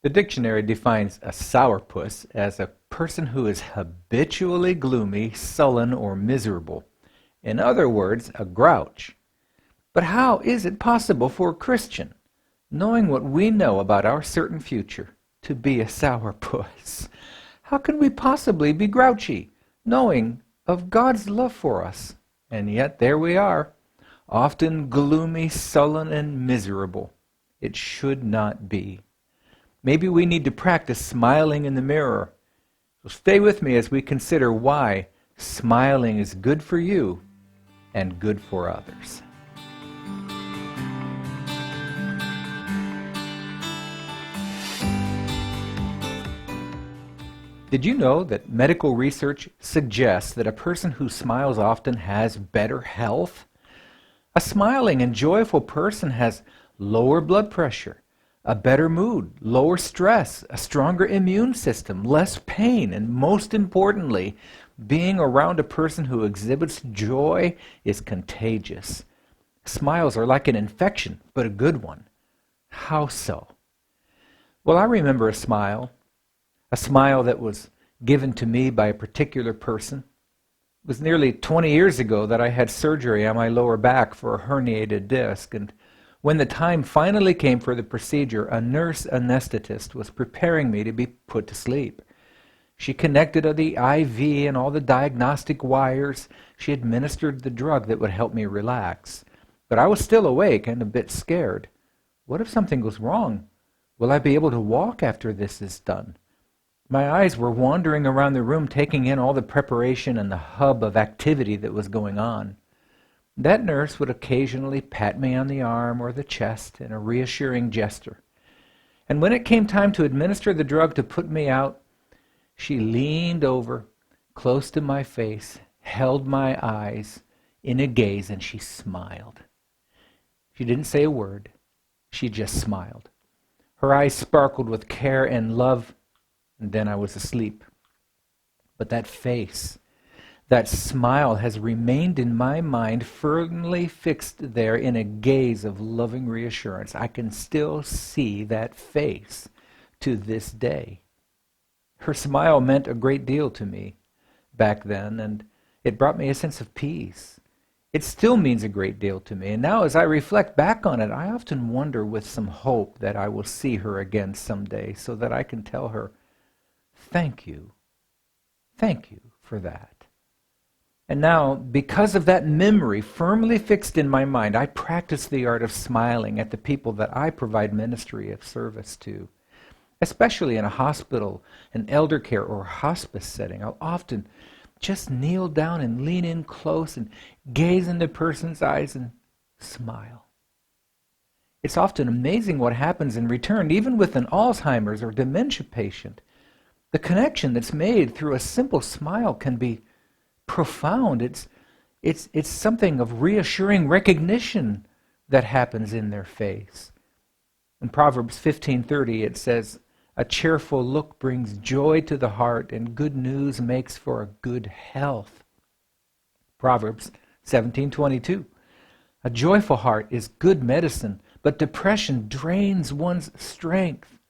The dictionary defines a sourpuss as a person who is habitually gloomy, sullen, or miserable. In other words, a grouch. But how is it possible for a Christian, knowing what we know about our certain future, to be a sourpuss? How can we possibly be grouchy, knowing of God's love for us? And yet there we are, often gloomy, sullen, and miserable. It should not be. Maybe we need to practice smiling in the mirror. So stay with me as we consider why smiling is good for you and good for others. Did you know that medical research suggests that a person who smiles often has better health? A smiling and joyful person has lower blood pressure, a better mood, lower stress, a stronger immune system, less pain, and most importantly, being around a person who exhibits joy is contagious. Smiles are like an infection, but a good one. How so? Well, I remember a smile that was given to me by a particular person. It was nearly 20 years ago that I had surgery on my lower back for a herniated disc, and when the time finally came for the procedure, a nurse anesthetist was preparing me to be put to sleep. She connected the IV and all the diagnostic wires. She administered the drug that would help me relax. But I was still awake and a bit scared. What if something goes wrong? Will I be able to walk after this is done? My eyes were wandering around the room, taking in all the preparation and the hub of activity that was going on. That nurse would occasionally pat me on the arm or the chest in a reassuring gesture. And when it came time to administer the drug to put me out, she leaned over, close to my face, held my eyes in a gaze, and she smiled. She didn't say a word. She just smiled. Her eyes sparkled with care and love, and then I was asleep. But that face, that smile has remained in my mind, firmly fixed there in a gaze of loving reassurance. I can still see that face to this day. Her smile meant a great deal to me back then, and it brought me a sense of peace. It still means a great deal to me, and now as I reflect back on it, I often wonder with some hope that I will see her again someday so that I can tell her, thank you for that. And now, because of that memory firmly fixed in my mind, I practice the art of smiling at the people that I provide ministry of service to. Especially in a hospital, an elder care, or hospice setting, I'll often just kneel down and lean in close and gaze into the person's eyes and smile. It's often amazing what happens in return, even with an Alzheimer's or dementia patient. The connection that's made through a simple smile can be profound. It's something of reassuring recognition that happens in their face. In Proverbs 15:30 it says, "A cheerful look brings joy to the heart, and good news makes for a good health." Proverbs 17:22, "A joyful heart is good medicine, but depression drains one's strength."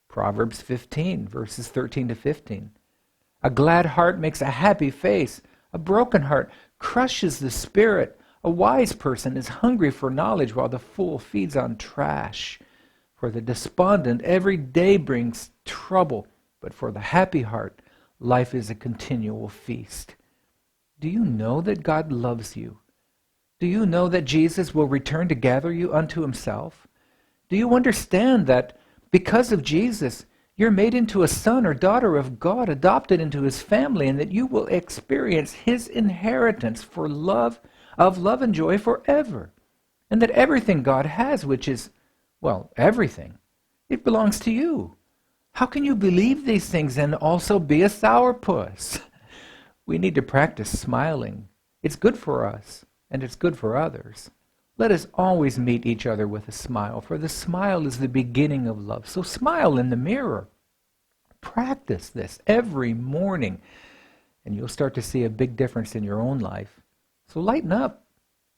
Proverbs 15, verses 13 to 15. "A glad heart makes a happy face. A broken heart crushes the spirit. A wise person is hungry for knowledge, while the fool feeds on trash. For the despondent, every day brings trouble, but for the happy heart, life is a continual feast." Do you know that God loves you? Do you know that Jesus will return to gather you unto himself? Do you understand that because of Jesus, you're made into a son or daughter of God, adopted into his family, and that you will experience his inheritance for love and joy forever? And that everything God has, which is, well, everything, it belongs to you. How can you believe these things and also be a sourpuss? We need to practice smiling. It's good for us, and it's good for others. Let us always meet each other with a smile, for the smile is the beginning of love. So smile in the mirror. Practice this every morning, and you'll start to see a big difference in your own life. So lighten up.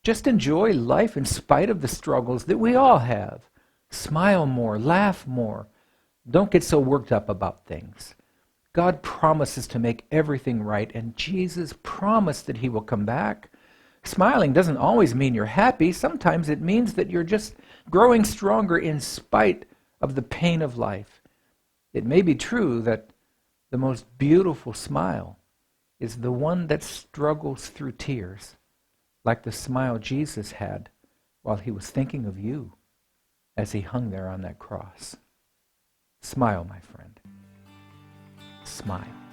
Just enjoy life in spite of the struggles that we all have. Smile more, laugh more. Don't get so worked up about things. God promises to make everything right, and Jesus promised that he will come back. Smiling doesn't always mean you're happy. Sometimes it means that you're just growing stronger in spite of the pain of life. It may be true that the most beautiful smile is the one that struggles through tears, like the smile Jesus had while he was thinking of you as he hung there on that cross. Smile, my friend. Smile.